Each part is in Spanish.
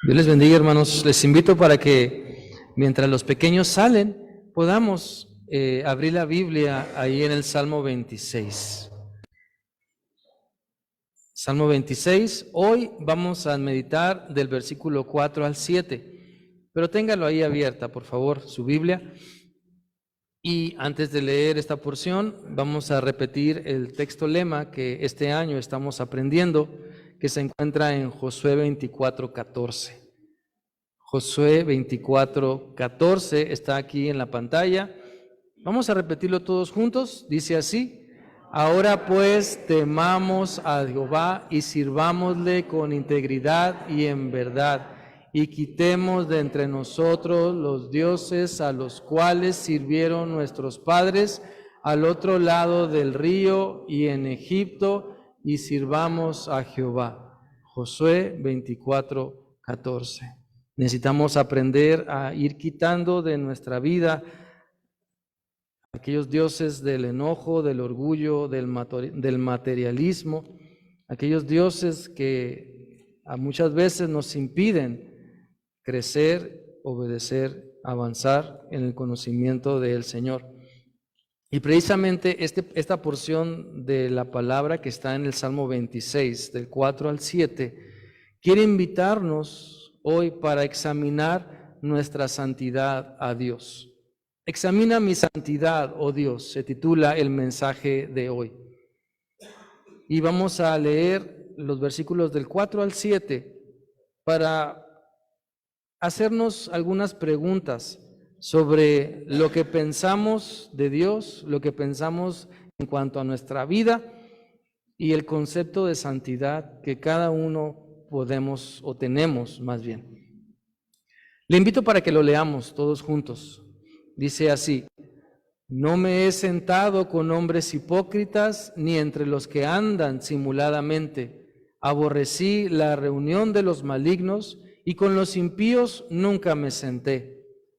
Dios les bendiga, hermanos. Les invito para que mientras los pequeños salen, podamos abrir la Biblia ahí en el Salmo 26. Salmo 26, hoy vamos a meditar del versículo 4 al 7, pero téngalo ahí abierta, por favor, su Biblia. Y antes de leer esta porción, vamos a repetir el texto lema que este año estamos aprendiendo, que se encuentra en Josué 24:14. Josué 24:14 está aquí en la pantalla. Vamos a repetirlo todos juntos. Dice así: ahora pues temamos a Jehová y sirvámosle con integridad y en verdad, y quitemos de entre nosotros los dioses a los cuales sirvieron nuestros padres al otro lado del río y en Egipto, y sirvamos a Jehová. Josué 24:14. Necesitamos aprender a ir quitando de nuestra vida aquellos dioses del enojo, del orgullo, del materialismo, aquellos dioses que muchas veces nos impiden crecer, obedecer, avanzar en el conocimiento del Señor. Y precisamente esta porción de la palabra que está en el Salmo 26, del 4 al 7, quiere invitarnos hoy para examinar nuestra santidad a Dios. Examina mi santidad, oh Dios, se titula el mensaje de hoy. Y vamos a leer los versículos del 4 al 7 para hacernos algunas preguntas sobre lo que pensamos de Dios, lo que pensamos en cuanto a nuestra vida y el concepto de santidad que cada uno podemos o tenemos más bien. Le invito para que lo leamos todos juntos. Dice así: no me he sentado con hombres hipócritas, ni entre los que andan simuladamente. Aborrecí la reunión de los malignos, y con los impíos nunca me senté.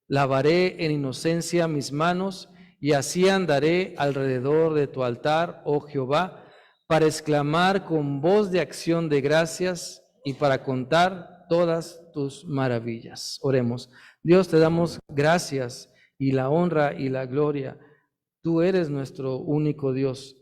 Lavaré en inocencia mis manos, y así andaré alrededor de tu altar, oh Jehová, para exclamar con voz de acción de gracias y para contar todas tus maravillas. Oremos. Dios, te damos gracias y la honra y la gloria. Tú eres nuestro único Dios,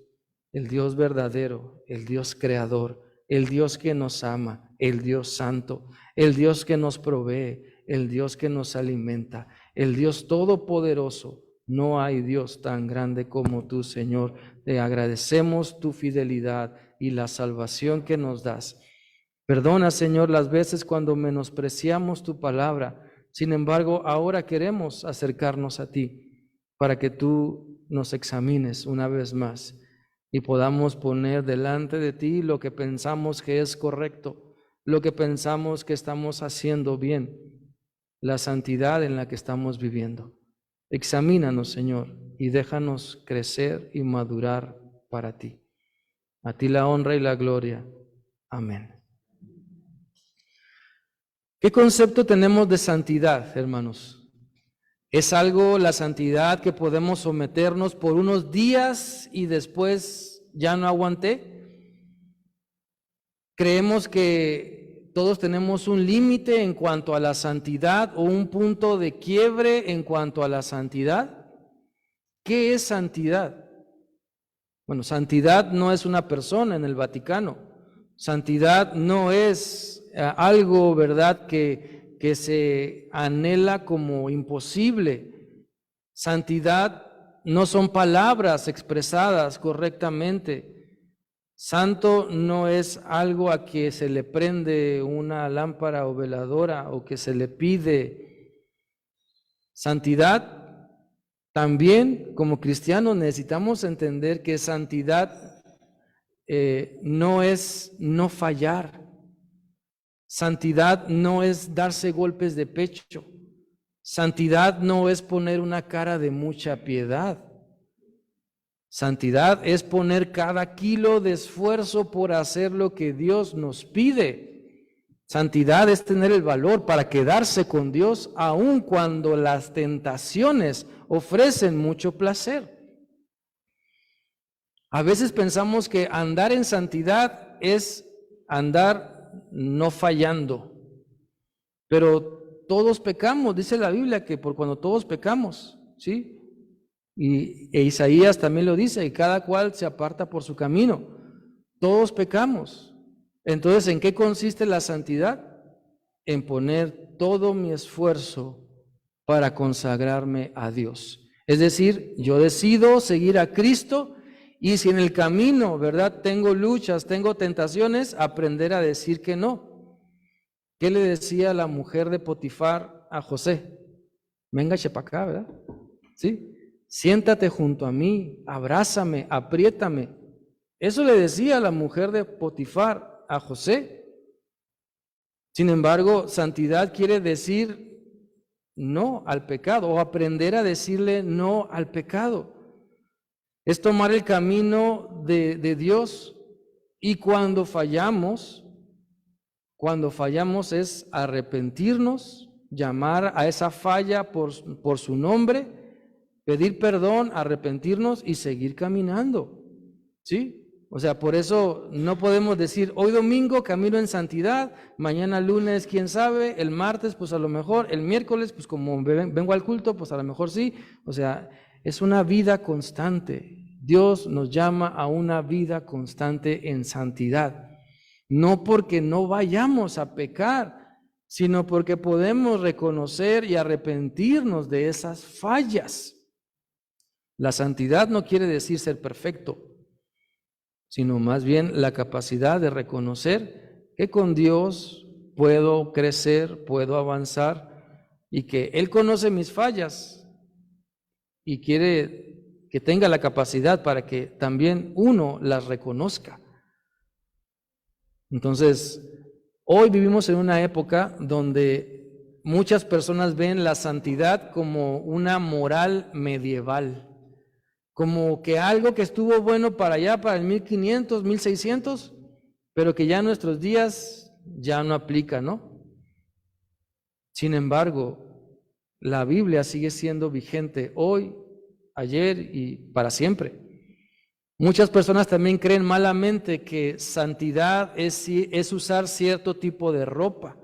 el Dios verdadero, el Dios creador, el Dios que nos ama, el Dios santo, el Dios que nos provee, el Dios que nos alimenta, el Dios todopoderoso. No hay Dios tan grande como tú, Señor. Te agradecemos tu fidelidad y la salvación que nos das. Perdona, Señor, las veces cuando menospreciamos tu palabra. Sin embargo, ahora queremos acercarnos a ti para que tú nos examines una vez más y podamos poner delante de ti lo que pensamos que es correcto, lo que pensamos que estamos haciendo bien, la santidad en la que estamos viviendo. Examínanos, Señor, y déjanos crecer y madurar para ti. A ti la honra y la gloria. Amén. ¿Qué concepto tenemos de santidad, hermanos? ¿Es algo, la santidad, que podemos someternos por unos días y después ya no aguanté? ¿Creemos que todos tenemos un límite en cuanto a la santidad o un punto de quiebre en cuanto a la santidad? ¿Qué es santidad? Bueno, santidad no es una persona en el Vaticano. Santidad no es algo, ¿verdad?, que se anhela como imposible. Santidad no son palabras expresadas correctamente. Santo no es algo a que se le prende una lámpara o veladora o que se le pide. Santidad, también como cristianos necesitamos entender que santidad no es no fallar. Santidad no es darse golpes de pecho. Santidad no es poner una cara de mucha piedad. Santidad es poner cada kilo de esfuerzo por hacer lo que Dios nos pide. Santidad es tener el valor para quedarse con Dios aun cuando las tentaciones ofrecen mucho placer. A veces pensamos que andar en santidad es andar no fallando. Pero todos pecamos, dice la Biblia que por cuando todos pecamos, ¿sí? E Isaías también lo dice, y cada cual se aparta por su camino. Todos pecamos. Entonces, ¿en qué consiste la santidad? En poner todo mi esfuerzo para consagrarme a Dios. Es decir, yo decido seguir a Cristo, y si en el camino, ¿verdad?, tengo luchas, tengo tentaciones, aprender a decir que no. ¿Qué le decía la mujer de Potifar a José? Véngase para acá, ¿verdad? ¿Sí? Siéntate junto a mí, abrázame, apriétame. Eso le decía la mujer de Potifar a José. Sin embargo, santidad quiere decir no al pecado, o aprender a decirle no al pecado. Es tomar el camino de Dios, y cuando fallamos es arrepentirnos, llamar a esa falla por su nombre, pedir perdón, arrepentirnos y seguir caminando, ¿sí? O sea, por eso no podemos decir, hoy domingo camino en santidad, mañana lunes, quién sabe, el martes, pues a lo mejor, el miércoles, pues como vengo al culto, pues a lo mejor sí. O sea, es una vida constante. Dios nos llama a una vida constante en santidad. No porque no vayamos a pecar, sino porque podemos reconocer y arrepentirnos de esas fallas. La santidad no quiere decir ser perfecto, sino más bien la capacidad de reconocer que con Dios puedo crecer, puedo avanzar, y que Él conoce mis fallas y quiere que tenga la capacidad para que también uno las reconozca. Entonces, hoy vivimos en una época donde muchas personas ven la santidad como una moral medieval, como que algo que estuvo bueno para allá, para el 1500, 1600, pero que ya en nuestros días ya no aplica, ¿no? Sin embargo, la Biblia sigue siendo vigente hoy, ayer y para siempre. Muchas personas también creen malamente que santidad es usar cierto tipo de ropa,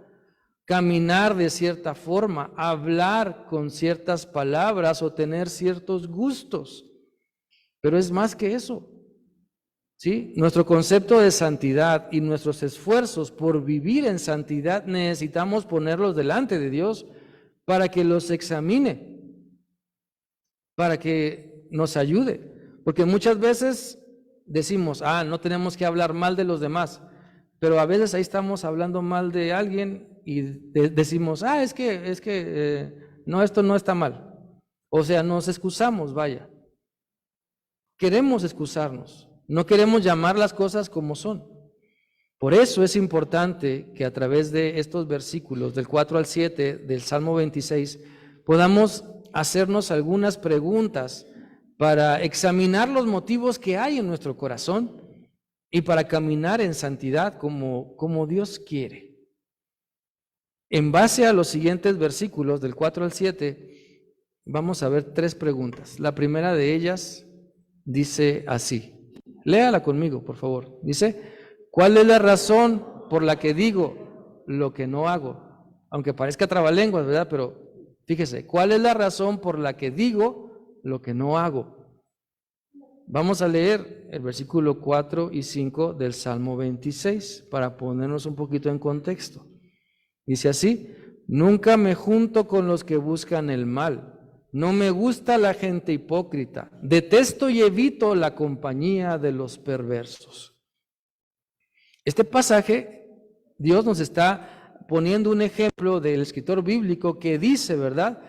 caminar de cierta forma, hablar con ciertas palabras o tener ciertos gustos. Pero es más que eso, ¿sí? Nuestro concepto de santidad y nuestros esfuerzos por vivir en santidad necesitamos ponerlos delante de Dios para que los examine, para que nos ayude. Porque muchas veces decimos, no tenemos que hablar mal de los demás, pero a veces ahí estamos hablando mal de alguien y decimos, no, esto no está mal. O sea, nos excusamos, vaya. Queremos excusarnos, no queremos llamar las cosas como son. Por eso es importante que a través de estos versículos, del 4 al 7 del Salmo 26, podamos hacernos algunas preguntas para examinar los motivos que hay en nuestro corazón y para caminar en santidad como Dios quiere. En base a los siguientes versículos, del 4 al 7, vamos a ver 3 preguntas. La primera de ellas dice así, léala conmigo, por favor. Dice, ¿cuál es la razón por la que digo lo que no hago? Aunque parezca trabalenguas, ¿verdad? Pero fíjese, ¿cuál es la razón por la que digo lo que no hago? Vamos a leer el versículo 4 y 5 del Salmo 26 para ponernos un poquito en contexto. Dice así, nunca me junto con los que buscan el mal. No me gusta la gente hipócrita. Detesto y evito la compañía de los perversos. Este pasaje, Dios nos está poniendo un ejemplo del escritor bíblico que dice, ¿verdad?,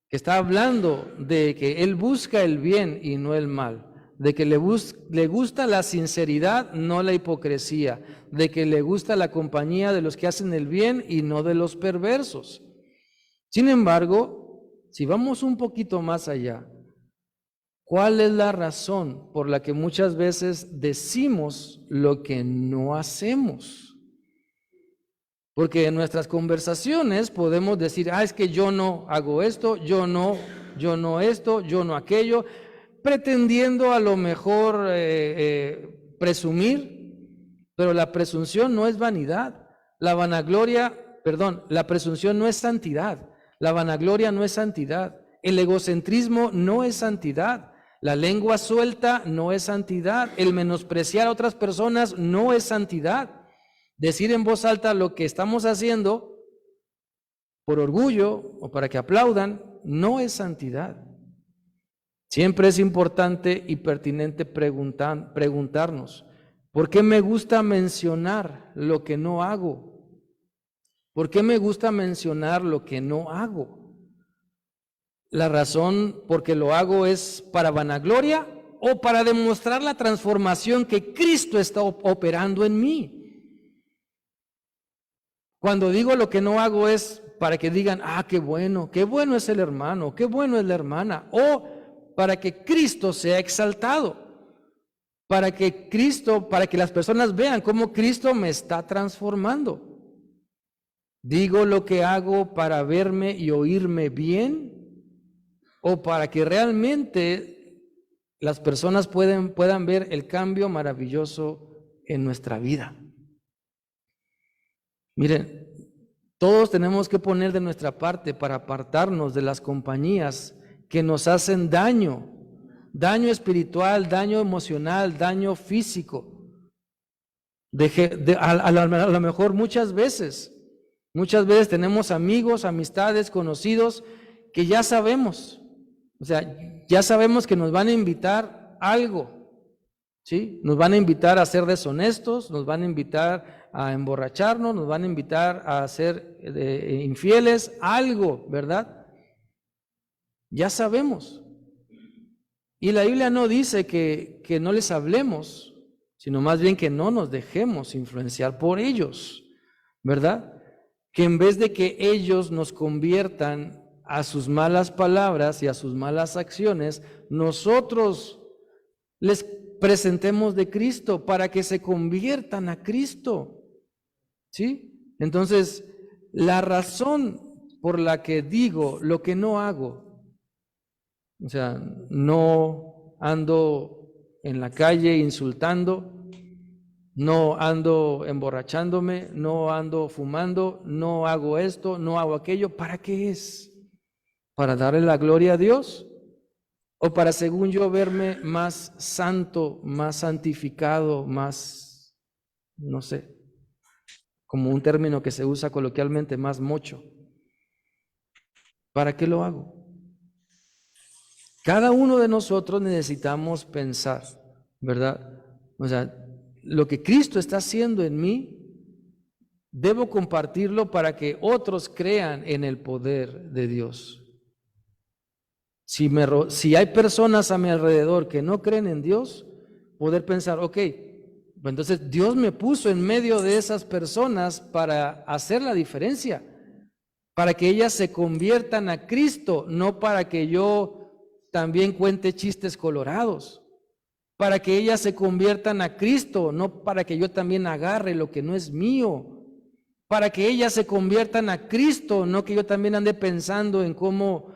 que está hablando de que Él busca el bien y no el mal, de que le gusta la sinceridad, no la hipocresía, de que le gusta la compañía de los que hacen el bien y no de los perversos. Sin embargo, si vamos un poquito más allá, ¿cuál es la razón por la que muchas veces decimos lo que no hacemos? Porque en nuestras conversaciones podemos decir, es que yo no hago esto, yo no esto, yo no aquello, pretendiendo a lo mejor presumir, pero la presunción no es vanidad. La vanagloria perdón, la presunción no es santidad, la vanagloria no es santidad, el egocentrismo no es santidad, la lengua suelta no es santidad, el menospreciar a otras personas no es santidad. Decir en voz alta lo que estamos haciendo por orgullo o para que aplaudan no es santidad. Siempre es importante y pertinente preguntarnos, ¿por qué me gusta mencionar lo que no hago? ¿Por qué me gusta mencionar lo que no hago? ¿La razón por qué lo hago es para vanagloria o para demostrar la transformación que Cristo está operando en mí? Cuando digo lo que no hago es para que digan, qué bueno es el hermano, qué bueno es la hermana, o para que Cristo sea exaltado, para que las personas vean cómo Cristo me está transformando. ¿Digo lo que hago para verme y oírme bien? ¿O para que realmente las personas puedan ver el cambio maravilloso en nuestra vida? Miren, todos tenemos que poner de nuestra parte para apartarnos de las compañías que nos hacen daño espiritual, daño emocional, daño físico. A lo mejor muchas veces tenemos amigos, amistades, conocidos que ya sabemos, ya sabemos que nos van a invitar a algo, ¿sí? Nos van a invitar a ser deshonestos, nos van a invitar a emborracharnos, nos van a invitar a ser infieles, algo, ¿verdad? Ya sabemos. Y la Biblia no dice que no les hablemos, sino más bien que no nos dejemos influenciar por ellos, ¿verdad? Que en vez de que ellos nos conviertan a sus malas palabras y a sus malas acciones, nosotros les presentemos de Cristo para que se conviertan a Cristo, ¿sí? Entonces, la razón por la que digo lo que no hago, no ando en la calle insultando, no ando emborrachándome, no ando fumando, no hago esto, no hago aquello. ¿Para qué es? ¿Para darle la gloria a Dios? ¿O para, según yo, verme más santo, más santificado, más, no sé, como un término que se usa coloquialmente, más mocho? ¿Para qué lo hago? Cada uno de nosotros necesitamos pensar, ¿verdad? Lo que Cristo está haciendo en mí, debo compartirlo para que otros crean en el poder de Dios. Si hay personas a mi alrededor que no creen en Dios, poder pensar, entonces Dios me puso en medio de esas personas para hacer la diferencia, para que ellas se conviertan a Cristo, no para que yo también cuente chistes colorados, para que ellas se conviertan a Cristo, no para que yo también agarre lo que no es mío, para que ellas se conviertan a Cristo, no que yo también ande pensando en cómo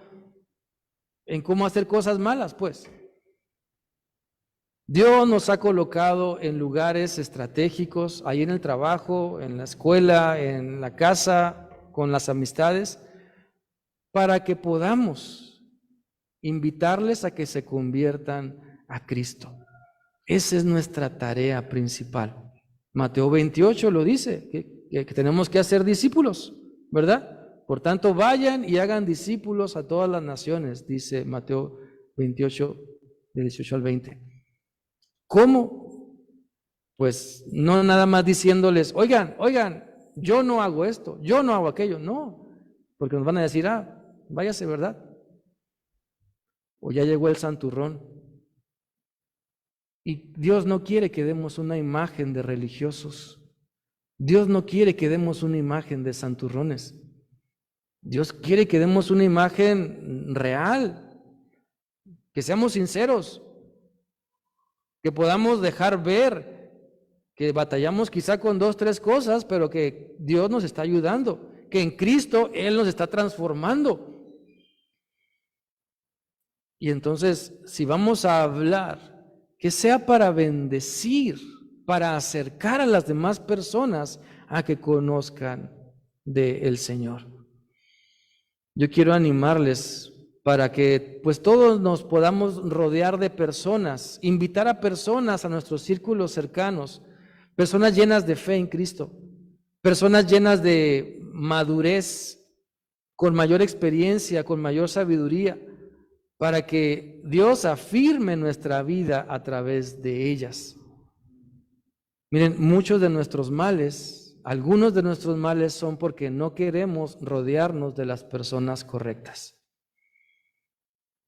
hacer cosas malas, pues. Dios nos ha colocado en lugares estratégicos, ahí en el trabajo, en la escuela, en la casa, con las amistades, para que podamos invitarles a que se conviertan a Cristo. Esa es nuestra tarea principal. Mateo 28 lo dice, que tenemos que hacer discípulos, ¿verdad? Por tanto, vayan y hagan discípulos a todas las naciones, dice Mateo 28, de 18 al 20. ¿Cómo? Pues no nada más diciéndoles, oigan, yo no hago esto, yo no hago aquello, no, porque nos van a decir, váyase, ¿verdad? O ya llegó el santurrón. Y Dios no quiere que demos una imagen de religiosos. Dios no quiere que demos una imagen de santurrones. Dios quiere que demos una imagen real, que seamos sinceros, que podamos dejar ver que batallamos quizá con 2, 3 cosas, pero que Dios nos está ayudando, que en Cristo Él nos está transformando. Y entonces, si vamos a hablar, que sea para bendecir, para acercar a las demás personas a que conozcan del Señor. Yo quiero animarles para que pues todos nos podamos rodear de personas, invitar a personas a nuestros círculos cercanos, personas llenas de fe en Cristo, personas llenas de madurez, con mayor experiencia, con mayor sabiduría, para que Dios afirme nuestra vida a través de ellas. Miren, muchos de nuestros males, algunos de nuestros males son porque no queremos rodearnos de las personas correctas.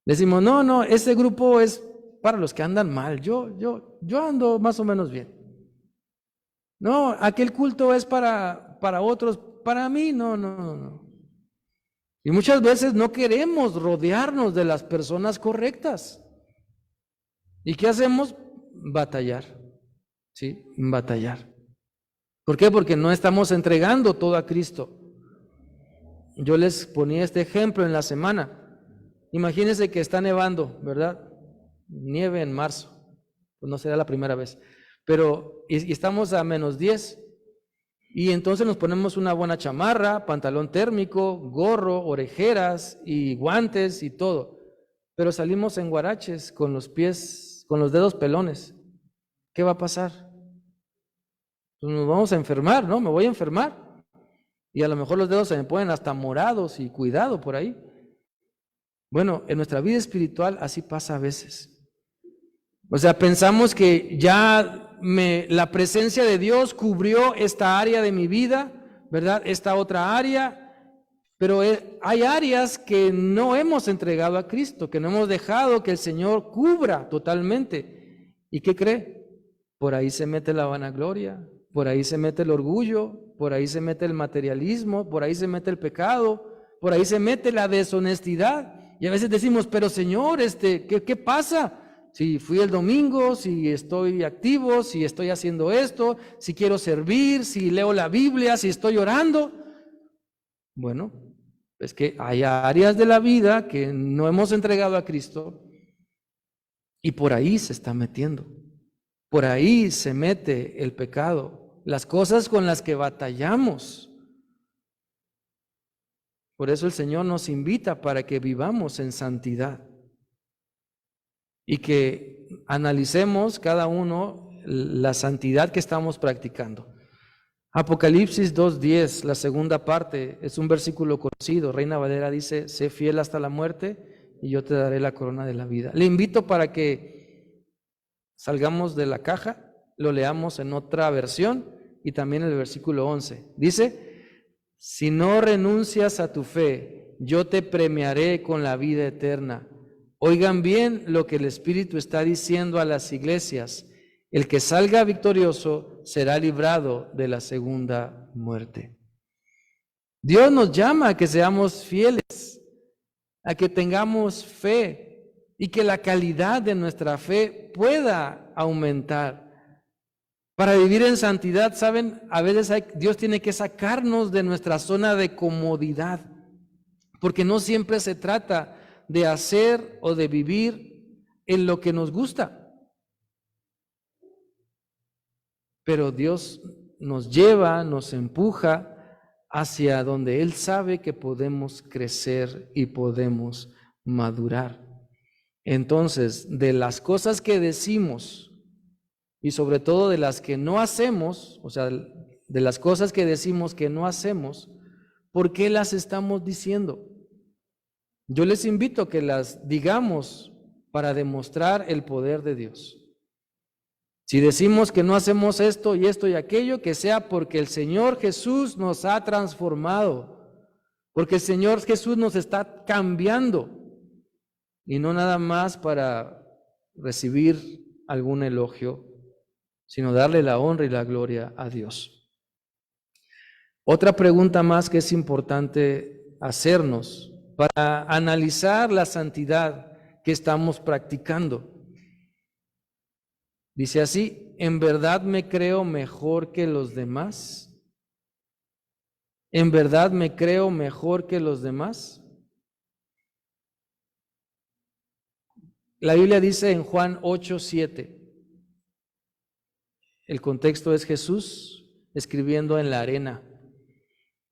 Decimos, no, ese grupo es para los que andan mal, yo ando más o menos bien. No, aquel culto es para otros, para mí no. Y muchas veces no queremos rodearnos de las personas correctas. ¿Y qué hacemos? Batallar, ¿sí? Batallar. ¿Por qué? Porque no estamos entregando todo a Cristo. Yo les ponía este ejemplo en la semana. Imagínense que está nevando, ¿verdad? Nieve en marzo. Pues no será la primera vez. Pero y estamos a -10. Y entonces nos ponemos una buena chamarra, pantalón térmico, gorro, orejeras y guantes y todo. Pero salimos en guaraches con los pies, con los dedos pelones. ¿Qué va a pasar? Pues nos vamos a enfermar, ¿no? Me voy a enfermar. Y a lo mejor los dedos se me ponen hasta morados y cuidado por ahí. Bueno, en nuestra vida espiritual así pasa a veces. O sea, pensamos que ya la presencia de Dios cubrió esta área de mi vida, ¿verdad? Esta otra área, pero hay áreas que no hemos entregado a Cristo, que no hemos dejado que el Señor cubra totalmente. ¿Y qué cree? Por ahí se mete la vanagloria, por ahí se mete el orgullo, por ahí se mete el materialismo, por ahí se mete el pecado, por ahí se mete la deshonestidad. Y a veces decimos, pero Señor, ¿qué pasa? Si fui el domingo, si estoy activo, si estoy haciendo esto, si quiero servir, si leo la Biblia, si estoy orando. Bueno, es que hay áreas de la vida que no hemos entregado a Cristo y por ahí se está metiendo. Por ahí se mete el pecado, las cosas con las que batallamos. Por eso el Señor nos invita para que vivamos en santidad y que analicemos cada uno la santidad que estamos practicando. Apocalipsis 2:10, la segunda parte, es un versículo conocido. Reina Valera dice, sé fiel hasta la muerte y yo te daré la corona de la vida. Le invito para que salgamos de la caja, lo leamos en otra versión y también el versículo 11. Dice, si no renuncias a tu fe, yo te premiaré con la vida eterna. Oigan bien lo que el Espíritu está diciendo a las iglesias. El que salga victorioso será librado de la segunda muerte. Dios nos llama a que seamos fieles, a que tengamos fe y que la calidad de nuestra fe pueda aumentar. Para vivir en santidad, ¿saben? A veces Dios tiene que sacarnos de nuestra zona de comodidad, porque no siempre se trata de hacer o de vivir en lo que nos gusta. Pero Dios nos lleva, nos empuja hacia donde Él sabe que podemos crecer y podemos madurar. Entonces, de las cosas que decimos y sobre todo de las que no hacemos, o sea, de las cosas que decimos que no hacemos, ¿por qué las estamos diciendo? Yo les invito a que las digamos para demostrar el poder de Dios. Si decimos que no hacemos esto y aquello, que sea porque el Señor Jesús nos ha transformado, porque el Señor Jesús nos está cambiando, y no nada más para recibir algún elogio, sino darle la honra y la gloria a Dios. Otra pregunta más que es importante hacernos para analizar la santidad que estamos practicando. Dice así, ¿en verdad me creo mejor que los demás? ¿En verdad me creo mejor que los demás? La Biblia dice en Juan 8:7, el contexto es Jesús escribiendo en la arena.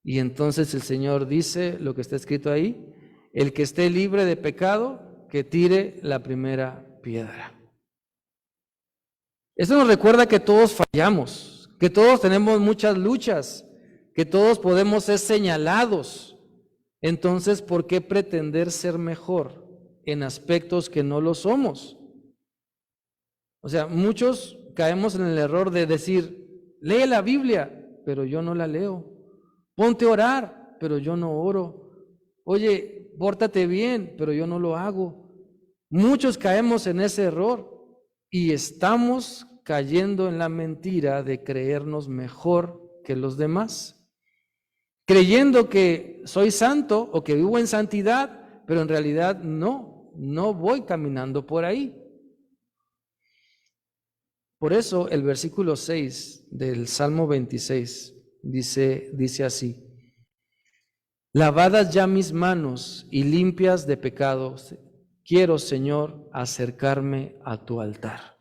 Y entonces el Señor dice lo que está escrito ahí: el que esté libre de pecado, que tire la primera piedra. Esto nos recuerda que todos fallamos, que todos tenemos muchas luchas, que todos podemos ser señalados. Entonces, ¿por qué pretender ser mejor en aspectos que no lo somos? O sea, muchos caemos en el error de decir: lee la Biblia, pero yo no la leo. Ponte a orar, pero yo no oro. Oye, pórtate bien, pero yo no lo hago. Muchos caemos en ese error y estamos cayendo en la mentira de creernos mejor que los demás, creyendo que soy santo o que vivo en santidad, pero en realidad no voy caminando por ahí. Por eso el versículo 6 del Salmo 26 dice así: lavadas ya mis manos y limpias de pecados, quiero, Señor, acercarme a tu altar.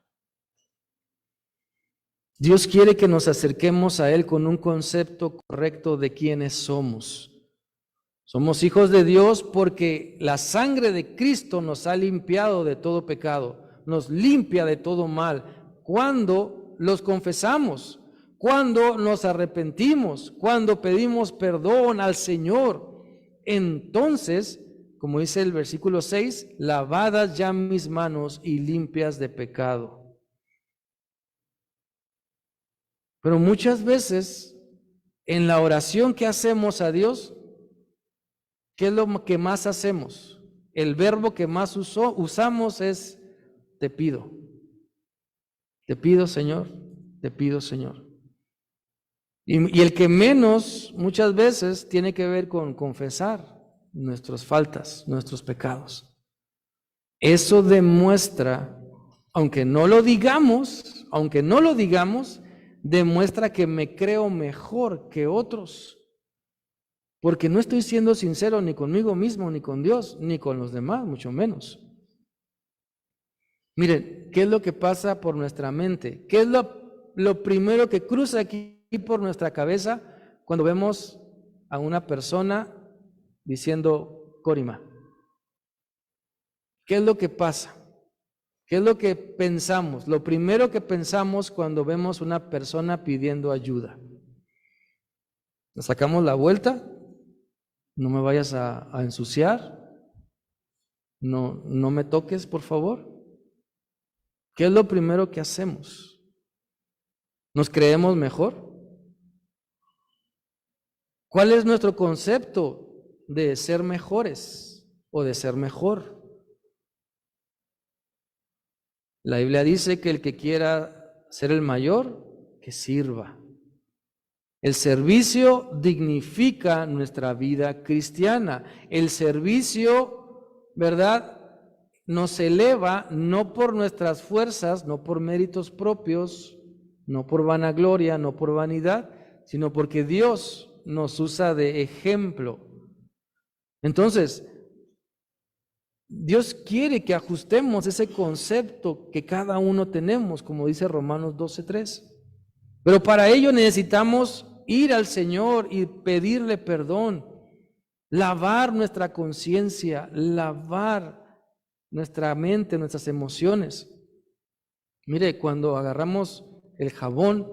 Dios quiere que nos acerquemos a Él con un concepto correcto de quiénes somos. Somos hijos de Dios porque la sangre de Cristo nos ha limpiado de todo pecado, nos limpia de todo mal, cuando los confesamos, cuando nos arrepentimos, cuando pedimos perdón al Señor. Entonces, como dice el versículo 6, lavadas ya mis manos y limpias de pecado. Pero muchas veces en la oración que hacemos a Dios, ¿qué es lo que más hacemos? El verbo que más usamos es te pido. Te pido, Señor, te pido, Señor. Y el que menos muchas veces tiene que ver con confesar nuestras faltas, nuestros pecados. Eso demuestra, aunque no lo digamos, demuestra que me creo mejor que otros, porque no estoy siendo sincero ni conmigo mismo, ni con Dios, ni con los demás, mucho menos. Miren, ¿qué es lo que pasa por nuestra mente? ¿Qué es lo primero que cruza aquí por nuestra cabeza cuando vemos a una persona diciendo Corima? ¿Qué es lo que pasa? ¿Qué es lo que pensamos? Lo primero que pensamos cuando vemos una persona pidiendo ayuda. Nos sacamos la vuelta, no me vayas a ensuciar, no me toques, por favor. ¿Qué es lo primero que hacemos? ¿Nos creemos mejor? ¿Cuál es nuestro concepto de ser mejores o de ser mejor? La Biblia dice que el que quiera ser el mayor, que sirva. El servicio dignifica nuestra vida cristiana. El servicio, ¿verdad?, nos eleva no por nuestras fuerzas, no por méritos propios, no por vanagloria, no por vanidad, sino porque Dios nos usa de ejemplo. Entonces, Dios quiere que ajustemos ese concepto que cada uno tenemos, como dice Romanos 12:3. Pero para ello necesitamos ir al Señor y pedirle perdón, lavar nuestra conciencia, lavar nuestra mente, nuestras emociones. Mire, cuando agarramos el jabón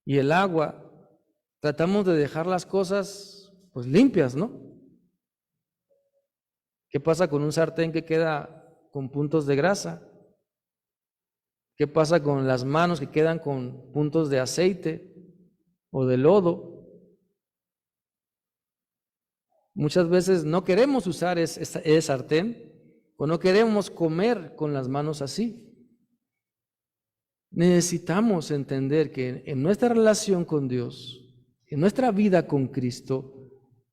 y el agua, tratamos de dejar las cosas pues limpias, ¿no? ¿Qué pasa con un sartén que queda con puntos de grasa? ¿Qué pasa con las manos que quedan con puntos de aceite o de lodo? Muchas veces no queremos usar ese sartén o no queremos comer con las manos así. Necesitamos entender que en nuestra relación con Dios, en nuestra vida con Cristo,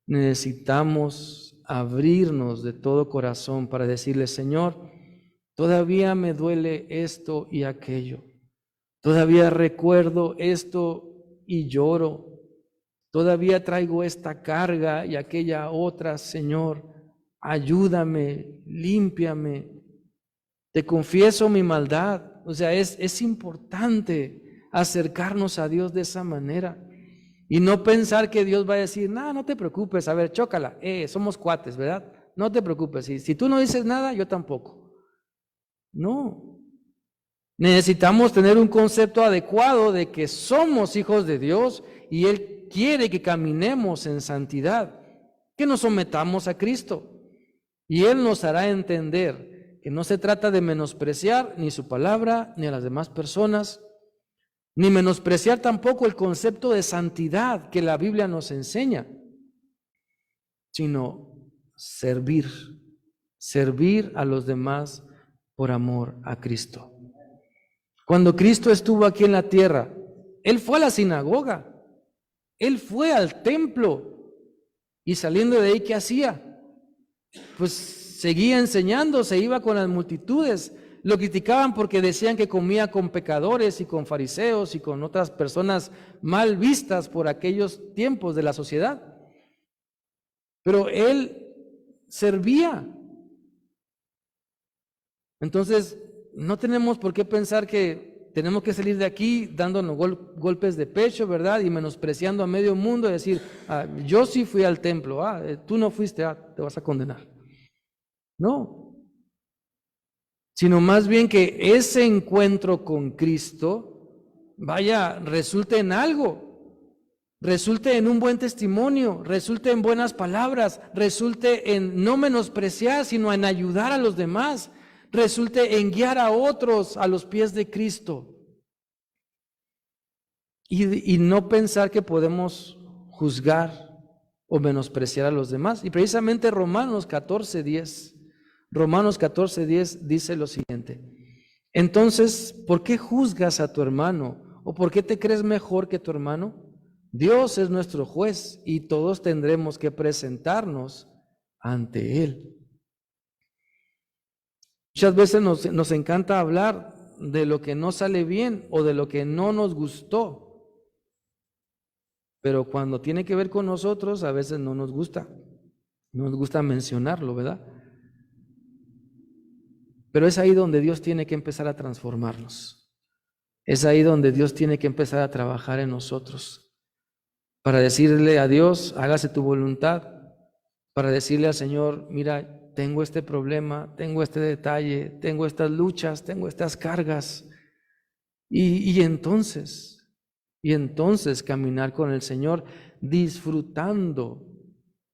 necesitamos abrirnos de todo corazón para decirle: Señor, todavía me duele esto y aquello. Todavía recuerdo esto y lloro. Todavía traigo esta carga y aquella otra, Señor. Ayúdame, límpiame. Te confieso mi maldad. O sea, es importante acercarnos a Dios de esa manera. Y no pensar que Dios va a decir, no, no te preocupes, a ver, chócala, somos cuates, ¿verdad? No te preocupes, si tú no dices nada, yo tampoco. No. Necesitamos tener un concepto adecuado de que somos hijos de Dios y Él quiere que caminemos en santidad, que nos sometamos a Cristo. Y Él nos hará entender que no se trata de menospreciar ni su palabra, ni a las demás personas, ni menospreciar tampoco el concepto de santidad que la Biblia nos enseña, sino servir a los demás por amor a Cristo. Cuando Cristo estuvo aquí en la tierra, Él fue a la sinagoga, Él fue al templo, y saliendo de ahí, ¿qué hacía? Pues seguía enseñando, se iba con las multitudes. Lo criticaban porque decían que comía con pecadores y con fariseos y con otras personas mal vistas por aquellos tiempos de la sociedad. Pero Él servía. Entonces, no tenemos por qué pensar que tenemos que salir de aquí dándonos golpes de pecho, ¿verdad? Y menospreciando a medio mundo y decir, yo sí fui al templo, tú no fuiste, te vas a condenar. No, sino más bien que ese encuentro con Cristo, resulte en algo, resulte en un buen testimonio, resulte en buenas palabras, resulte en no menospreciar, sino en ayudar a los demás, resulte en guiar a otros a los pies de Cristo. Y no pensar que podemos juzgar o menospreciar a los demás. Y precisamente Romanos 14:10 dice lo siguiente: entonces, ¿por qué juzgas a tu hermano? ¿O por qué te crees mejor que tu hermano? Dios es nuestro juez y todos tendremos que presentarnos ante Él. Muchas veces nos encanta hablar de lo que no sale bien o de lo que no nos gustó, pero cuando tiene que ver con nosotros, a veces no nos gusta mencionarlo, ¿verdad? Pero es ahí donde Dios tiene que empezar a transformarnos. Es ahí donde Dios tiene que empezar a trabajar en nosotros, para decirle a Dios, hágase tu voluntad, para decirle al Señor, mira, tengo este problema, tengo este detalle, tengo estas luchas, tengo estas cargas, y entonces caminar con el Señor, disfrutando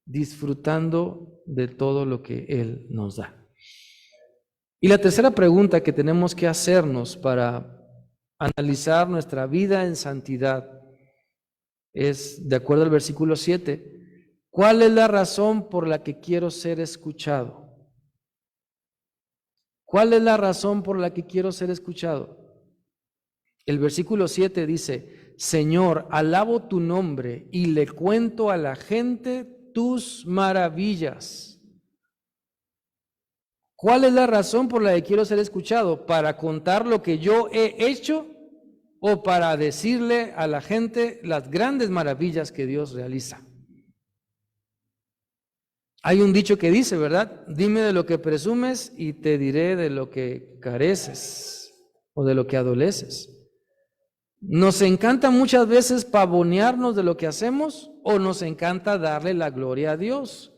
de todo lo que Él nos da. Y la tercera pregunta que tenemos que hacernos para analizar nuestra vida en santidad es, de acuerdo al versículo 7, ¿cuál es la razón por la que quiero ser escuchado? ¿Cuál es la razón por la que quiero ser escuchado? El versículo 7 dice, Señor, alabo tu nombre y le cuento a la gente tus maravillas. ¿Cuál es la razón por la que quiero ser escuchado? ¿Para contar lo que yo he hecho o para decirle a la gente las grandes maravillas que Dios realiza? Hay un dicho que dice, ¿verdad? Dime de lo que presumes y te diré de lo que careces o de lo que adoleces. ¿Nos encanta muchas veces pavonearnos de lo que hacemos o nos encanta darle la gloria a Dios?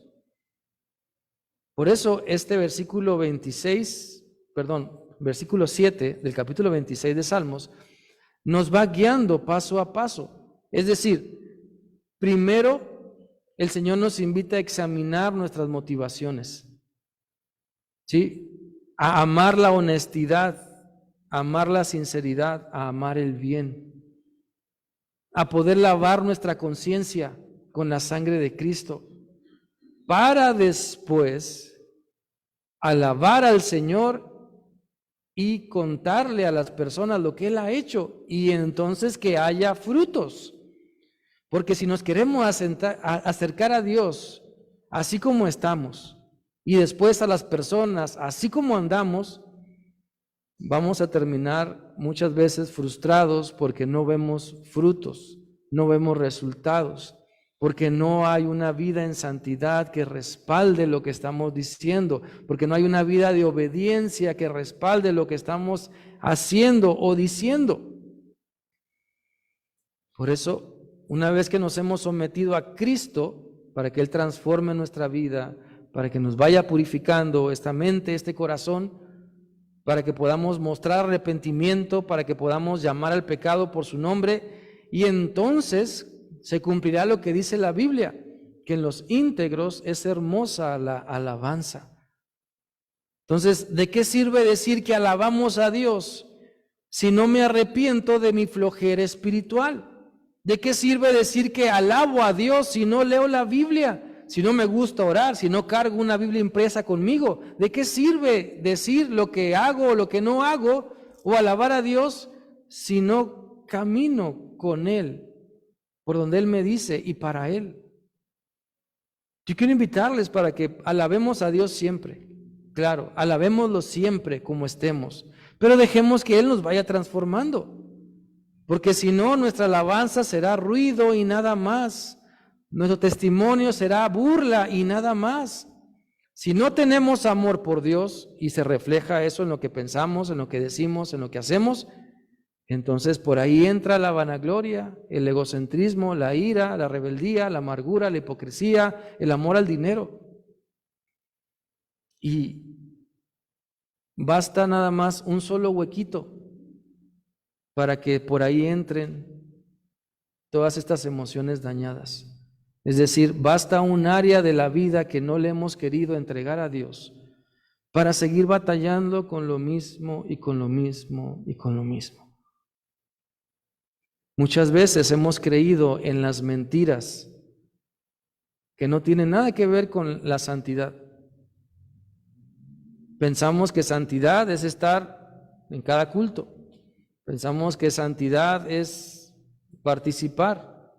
Por eso este versículo 7 del capítulo 26 de Salmos nos va guiando paso a paso. Es decir, primero el Señor nos invita a examinar nuestras motivaciones, ¿sí? A amar la honestidad, a amar la sinceridad, a amar el bien, a poder lavar nuestra conciencia con la sangre de Cristo, para después alabar al Señor y contarle a las personas lo que Él ha hecho, y entonces que haya frutos. Porque si nos queremos acercar a Dios así como estamos y después a las personas así como andamos, vamos a terminar muchas veces frustrados porque no vemos frutos, no vemos resultados, porque no hay una vida en santidad que respalde lo que estamos diciendo, porque no hay una vida de obediencia que respalde lo que estamos haciendo o diciendo. Por eso una vez que nos hemos sometido a Cristo para que Él transforme nuestra vida, para que nos vaya purificando esta mente, este corazón, para que podamos mostrar arrepentimiento, para que podamos llamar al pecado por su nombre, y entonces se cumplirá lo que dice la Biblia, que en los íntegros es hermosa la alabanza. Entonces, ¿de qué sirve decir que alabamos a Dios si no me arrepiento de mi flojera espiritual? ¿De qué sirve decir que alabo a Dios si no leo la Biblia? Si no me gusta orar, si no cargo una Biblia impresa conmigo. ¿De qué sirve decir lo que hago o lo que no hago o alabar a Dios si no camino con Él, por donde Él me dice y para Él? Yo quiero invitarles para que alabemos a Dios siempre. Claro, alabémoslo siempre como estemos, pero dejemos que Él nos vaya transformando. Porque si no, nuestra alabanza será ruido y nada más. Nuestro testimonio será burla y nada más. Si no tenemos amor por Dios y se refleja eso en lo que pensamos, en lo que decimos, en lo que hacemos, entonces por ahí entra la vanagloria, el egocentrismo, la ira, la rebeldía, la amargura, la hipocresía, el amor al dinero. Y basta nada más un solo huequito para que por ahí entren todas estas emociones dañadas. Es decir, basta un área de la vida que no le hemos querido entregar a Dios para seguir batallando con lo mismo y con lo mismo y con lo mismo. Muchas veces hemos creído en las mentiras que no tienen nada que ver con la santidad. Pensamos que santidad es estar en cada culto. Pensamos que santidad es participar,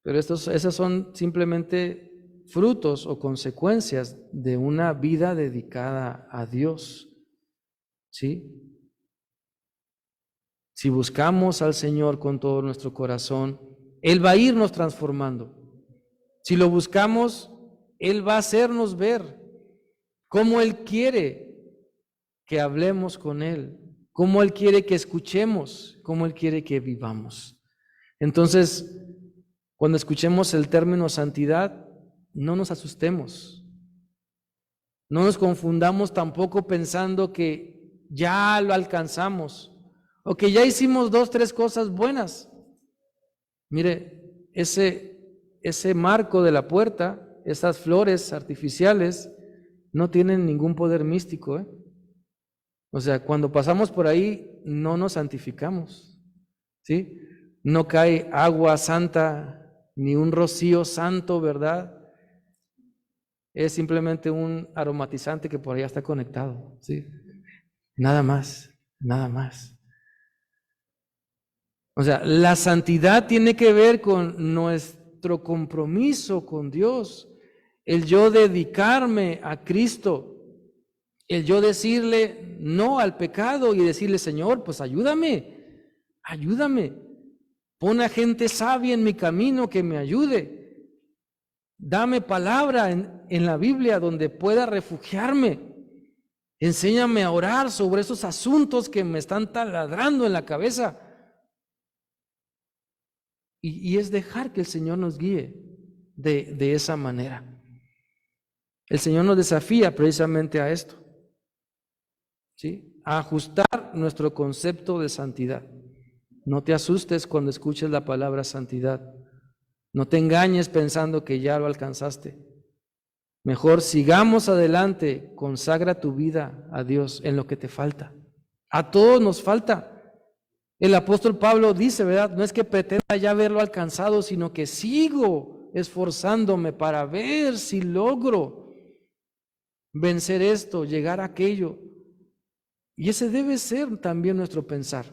pero esos son simplemente frutos o consecuencias de una vida dedicada a Dios, ¿sí? Si buscamos al Señor con todo nuestro corazón, Él va a irnos transformando. Si lo buscamos, Él va a hacernos ver cómo Él quiere que hablemos con Él, cómo Él quiere que escuchemos, cómo Él quiere que vivamos. Entonces, cuando escuchemos el término santidad, no nos asustemos. No nos confundamos tampoco pensando que ya lo alcanzamos o que ya hicimos 2, 3 cosas buenas. Mire, ese marco de la puerta, esas flores artificiales, no tienen ningún poder místico, ¿eh? O sea, cuando pasamos por ahí, no nos santificamos, ¿sí? No cae agua santa, ni un rocío santo, ¿verdad? Es simplemente un aromatizante que por allá está conectado, ¿sí? Nada más, nada más. O sea, la santidad tiene que ver con nuestro compromiso con Dios, el yo dedicarme a Cristo, el yo decirle no al pecado y decirle, Señor, pues ayúdame, pon a gente sabia en mi camino que me ayude, dame palabra en la Biblia donde pueda refugiarme, enséñame a orar sobre esos asuntos que me están taladrando en la cabeza. Y es dejar que el Señor nos guíe de esa manera. El Señor nos desafía precisamente a esto, ¿sí? A ajustar nuestro concepto de santidad. No te asustes cuando escuches la palabra santidad. No te engañes pensando que ya lo alcanzaste. Mejor sigamos adelante, consagra tu vida a Dios en lo que te falta. A todos nos falta. El apóstol Pablo dice, ¿verdad? No es que pretenda ya haberlo alcanzado, sino que sigo esforzándome para ver si logro vencer esto, llegar a aquello. Y ese debe ser también nuestro pensar.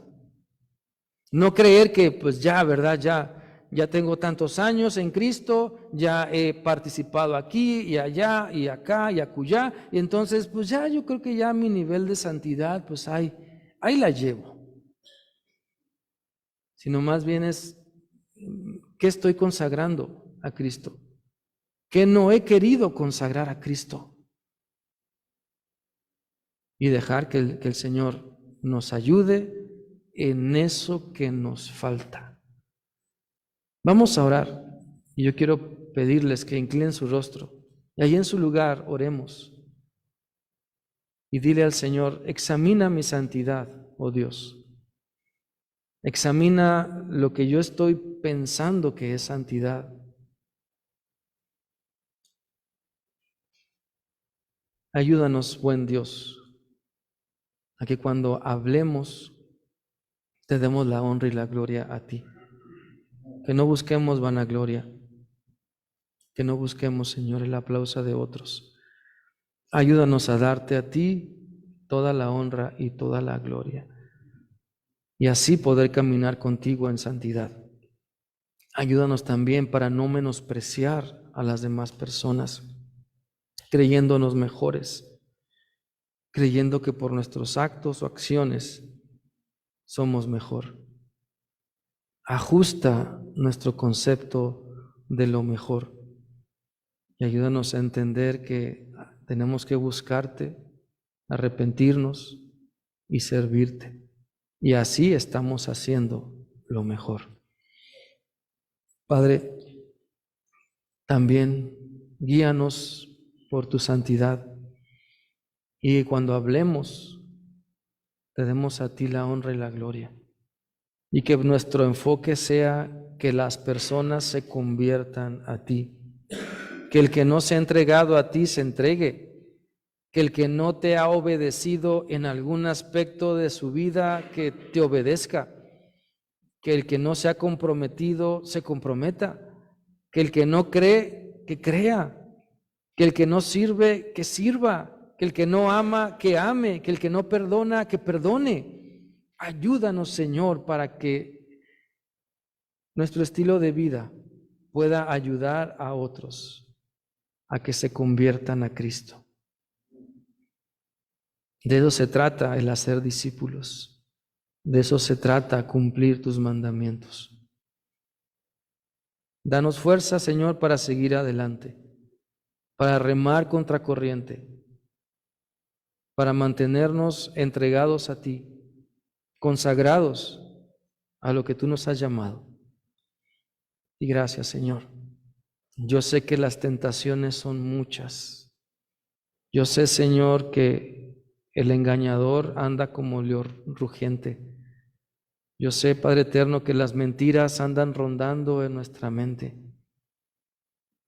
No creer que pues ya, ¿verdad? Ya tengo tantos años en Cristo, ya he participado aquí y allá y acá y acullá, y entonces pues ya yo creo que ya mi nivel de santidad pues ahí la llevo. Sino más bien es, ¿qué estoy consagrando a Cristo? ¿Qué no he querido consagrar a Cristo? Y dejar que el Señor nos ayude en eso que nos falta. Vamos a orar y yo quiero pedirles que inclinen su rostro y ahí en su lugar oremos y dile al Señor: examina mi santidad, oh Dios. Examina lo que yo estoy pensando que es santidad. Ayúdanos, buen Dios, a que cuando hablemos te demos la honra y la gloria a ti. Que no busquemos vanagloria, que no busquemos, Señor, el aplauso de otros. Ayúdanos a darte a ti toda la honra y toda la gloria, y así poder caminar contigo en santidad. Ayúdanos también para no menospreciar a las demás personas, creyéndonos mejores, creyendo que por nuestros actos o acciones somos mejor. Ajusta nuestro concepto de lo mejor y ayúdanos a entender que tenemos que buscarte, arrepentirnos y servirte. Y así estamos haciendo lo mejor. Padre, también guíanos por tu santidad y cuando hablemos te demos a ti la honra y la gloria. Y que nuestro enfoque sea que las personas se conviertan a ti. Que el que no se ha entregado a ti se entregue. Que el que no te ha obedecido en algún aspecto de su vida, que te obedezca. Que el que no se ha comprometido, se comprometa. Que el que no cree, que crea. Que el que no sirve, que sirva. Que el que no ama, que ame. Que el que no perdona, que perdone. Ayúdanos, Señor, para que nuestro estilo de vida pueda ayudar a otros a que se conviertan a Cristo. De eso se trata el hacer discípulos. De eso se trata cumplir tus mandamientos. Danos fuerza, Señor, para seguir adelante, para remar contra corriente, para mantenernos entregados a ti, consagrados a lo que tú nos has llamado. Y gracias, Señor. Yo sé que las tentaciones son muchas. Yo sé, Señor, que el engañador anda como león rugiente. Yo sé, Padre eterno, que las mentiras andan rondando en nuestra mente.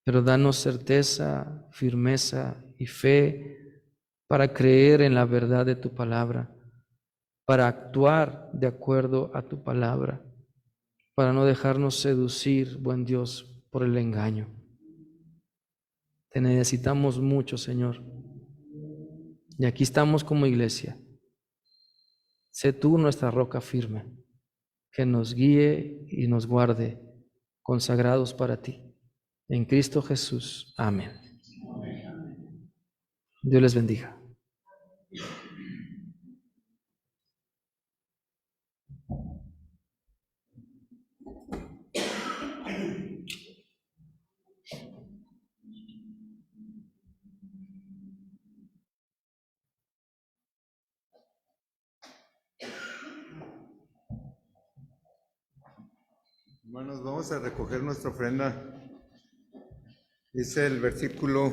Pero danos certeza, firmeza y fe para creer en la verdad de tu palabra, para actuar de acuerdo a tu palabra, para no dejarnos seducir, buen Dios, por el engaño. Te necesitamos mucho, Señor. Y aquí estamos como iglesia. Sé tú nuestra roca firme, que nos guíe y nos guarde, consagrados para ti. En Cristo Jesús. Amén. Dios les bendiga. Hermanos, vamos a recoger nuestra ofrenda. Dice el versículo